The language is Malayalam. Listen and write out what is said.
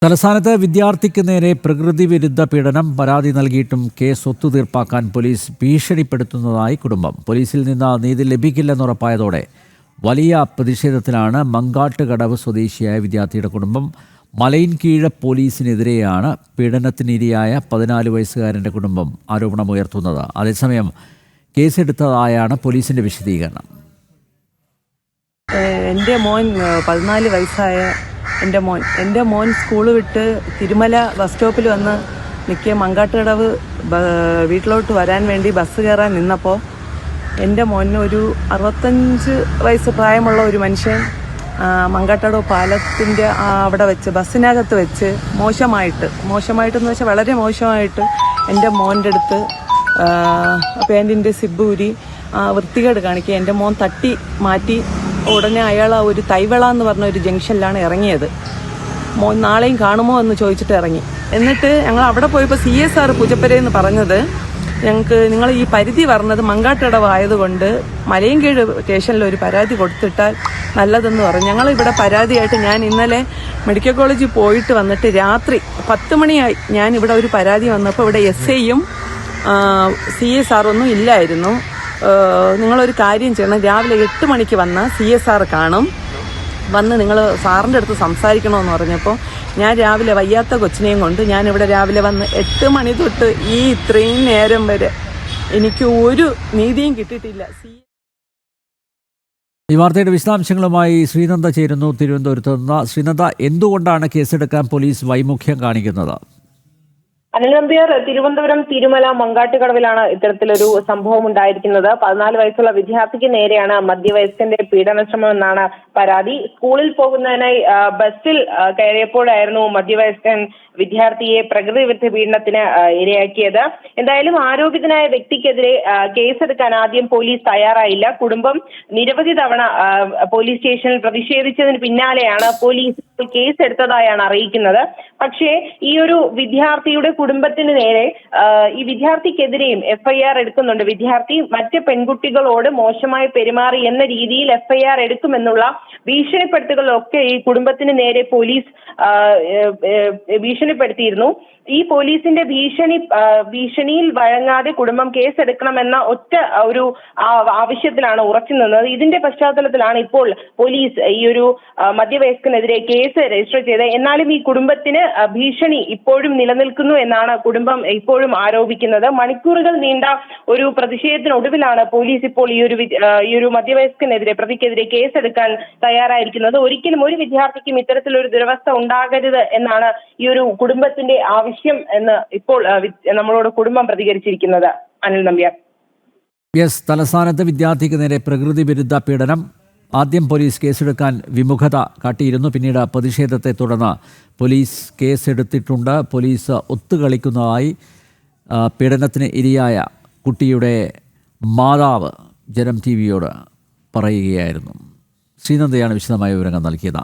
തലസ്ഥാനത്ത് വിദ്യാർത്ഥിക്ക് നേരെ പ്രകൃതി വിരുദ്ധ പീഡനം പരാതി നൽകിയിട്ടും കേസ് ഒത്തുതീർപ്പാക്കാൻ പോലീസ് ഭീഷണിപ്പെടുത്തുന്നതായി കുടുംബം. പോലീസിൽ നിന്ന് നീതി ലഭിക്കില്ലെന്നുറപ്പായതോടെ വലിയ പ്രതിഷേധത്തിലാണ് മങ്കാട്ടുകടവ് സ്വദേശിയായ വിദ്യാർത്ഥിയുടെ കുടുംബം. മലയിൻകീഴ് പോലീസിനെതിരെയാണ് പീഡനത്തിനിരയായ 14 വയസ്സുകാരൻ്റെ കുടുംബം ആരോപണമുയർത്തുന്നത്. അതേസമയം കേസെടുത്തതായാണ് പോലീസിൻ്റെ വിശദീകരണം. എൻ്റെ മോൻ 14 വയസ്സായ എൻ്റെ മോൻ സ്കൂൾ വിട്ട് തിരുമല ബസ് സ്റ്റോപ്പിൽ വന്ന് നിൽക്കുക. മങ്കാട്ടുകടവ് വീട്ടിലോട്ട് വരാൻ വേണ്ടി ബസ് കയറാൻ നിന്നപ്പോൾ എൻ്റെ മോന് ഒരു 65 വയസ്സ് പ്രായമുള്ള ഒരു മനുഷ്യൻ മങ്കാട്ടുകടവ് പാലത്തിൻ്റെ അവിടെ വെച്ച് ബസ്സിനകത്ത് വെച്ച് മോശമായിട്ടെന്ന് വെച്ചാൽ വളരെ മോശമായിട്ട് എൻ്റെ മോൻ്റെ അടുത്ത് പാൻറ്റിൻ്റെ സിബ്ബൂരി വൃത്തികേട് കാണിക്കുക. എൻ്റെ മോൻ തട്ടി മാറ്റി ഉടനെ അയാൾ ഒരു തൈവള എന്ന് പറഞ്ഞ ഒരു ജംഗ്ഷനിലാണ് ഇറങ്ങിയത്. മോൻ നാളെയും കാണുമോ എന്ന് ചോദിച്ചിട്ട് ഇറങ്ങി. എന്നിട്ട് ഞങ്ങൾ അവിടെ പോയപ്പോൾ CSR പൂജപ്പരയെന്ന് പറഞ്ഞത്, ഞങ്ങൾക്ക് നിങ്ങൾ ഈ പരിധി പറഞ്ഞത് മങ്കാട്ടുകടവ് ആയതുകൊണ്ട് മലയൻകീഴ് സ്റ്റേഷനിൽ ഒരു പരാതി കൊടുത്തിട്ടാൽ നല്ലതെന്ന് പറഞ്ഞു. ഞങ്ങൾ ഇവിടെ പരാതിയായിട്ട് ഞാൻ ഇന്നലെ മെഡിക്കൽ കോളേജിൽ പോയിട്ട് വന്നിട്ട് രാത്രി 10 മണിയായി ഞാൻ ഇവിടെ ഒരു പരാതി വന്നപ്പോൾ ഇവിടെ SIയും CSR ഒന്നും ഇല്ലായിരുന്നു. നിങ്ങളൊരു കാര്യം ചെയ്യണം, രാവിലെ 8 മണിക്ക് വന്ന് CSR കാണും, വന്ന് നിങ്ങൾ സാറിൻ്റെ അടുത്ത് സംസാരിക്കണമെന്ന് പറഞ്ഞപ്പോൾ ഞാൻ രാവിലെ വയ്യാത്ത കൊച്ചിനെയും കൊണ്ട് ഞാനിവിടെ രാവിലെ വന്ന് 8 മണി തൊട്ട് ഇത്രയും നേരം വരെ എനിക്ക് ഒരു നീതിയും കിട്ടിയിട്ടില്ല. ഈ വാർത്തയുടെ വിശദാംശങ്ങളുമായി ശ്രീനന്ദ ചേരുന്നു തിരുവനന്തപുരത്ത് നിന്ന്. ശ്രീനന്ദ, എന്തുകൊണ്ടാണ് കേസെടുക്കാൻ പോലീസ് വൈമുഖ്യം കാണിക്കുന്നത്? അനിൽ നമ്പ്യാർ, തിരുവനന്തപുരം തിരുമല മങ്കാട്ടുകടവിലാണ് ഇത്തരത്തിലൊരു സംഭവം ഉണ്ടായിരിക്കുന്നത്. 14 വയസ്സുള്ള വിദ്യാർത്ഥിക്ക് നേരെയാണ് മധ്യവയസ്കന്റെ പീഡനശ്രമം എന്നാണ് പരാതി. സ്കൂളിൽ പോകുന്നതിനായി ബസ്സിൽ കയറിയപ്പോഴായിരുന്നു മധ്യവയസ്കൻ വിദ്യാർത്ഥിയെ പ്രകൃതി വിരുദ്ധ പീഡനത്തിന് ഇരയാക്കിയത്. എന്തായാലും ആരോപിതനായ വ്യക്തിക്കെതിരെ കേസെടുക്കാൻ ആദ്യം പോലീസ് തയ്യാറായില്ല. കുടുംബം നിരവധി തവണ പോലീസ് സ്റ്റേഷനിൽ പ്രതിഷേധിച്ചതിന് പിന്നാലെയാണ് പോലീസ് കേസെടുത്തതായാണ് അറിയിക്കുന്നത്. പക്ഷേ ഈ ഒരു വിദ്യാർത്ഥിയുടെ കുടുംബത്തിന് നേരെ ഈ വിദ്യാർത്ഥിക്കെതിരെയും FIR എടുക്കുന്നുണ്ട്. വിദ്യാർത്ഥി മറ്റ് പെൺകുട്ടികളോട് മോശമായി പെരുമാറി എന്ന രീതിയിൽ FIR എടുക്കുമെന്നുള്ള ഭീഷണിപ്പെടുത്തലുകളൊക്കെ ഈ കുടുംബത്തിന് നേരെ പോലീസ് ഭീഷണിപ്പെടുത്തിയിരുന്നു. ഈ പോലീസിന്റെ ഭീഷണിയിൽ വഴങ്ങാതെ കുടുംബം കേസെടുക്കണമെന്ന ഒറ്റ ഒരു ആവശ്യത്തിലാണ് ഉറച്ചു നിന്നത്. ഇതിന്റെ പശ്ചാത്തലത്തിലാണ് ഇപ്പോൾ പോലീസ് ഈ ഒരു മധ്യവയസ്കനെതിരെ കേസ് രജിസ്റ്റർ ചെയ്തത്. എന്നാലും ഈ കുടുംബത്തിന് ഭീഷണി ഇപ്പോഴും നിലനിൽക്കുന്നു എന്നാണ് കുടുംബം ഇപ്പോഴും ആരോപിക്കുന്നത്. മണിക്കൂറുകൾ നീണ്ട ഒരു പ്രതിഷേധത്തിനൊടുവിലാണ് പോലീസ് ഇപ്പോൾ ഈ ഒരു മധ്യവയസ്കനെതിരെ പ്രതിക്കെതിരെ കേസെടുക്കാൻ തയ്യാറായിരിക്കുന്നത്. ഒരിക്കലും ഒരു വിദ്യാർത്ഥിക്കും ഇത്തരത്തിലൊരു ദുരവസ്ഥ ഉണ്ടാകരുത് എന്നാണ് ഈ ഒരു കുടുംബത്തിന്റെ ആവശ്യം എന്ന് ഇപ്പോൾ നമ്മളോട് കുടുംബം പ്രതികരിച്ചിരിക്കുന്നത്. അനിൽ നമ്പ്യാർ. തലസ്ഥാനത്ത് വിദ്യാർത്ഥിക്ക് നേരെ പ്രകൃതി വിരുദ്ധ പീഡനം. ആദ്യം പോലീസ് കേസെടുക്കാൻ വിമുഖത കാട്ടിയിരുന്നു. പിന്നീട് പ്രതിഷേധത്തെ തുടർന്ന് പോലീസ് കേസെടുത്തിട്ടുണ്ട്. പോലീസ് ഒത്തുകളിക്കുന്നതായി പീഡനത്തിന് ഇരയായ കുട്ടിയുടെ മാതാവ് ജനം TV യോട് പറയുകയായിരുന്നു. ശ്രീനന്ദയാണ് വിശദമായ വിവരങ്ങൾ നൽകിയത്.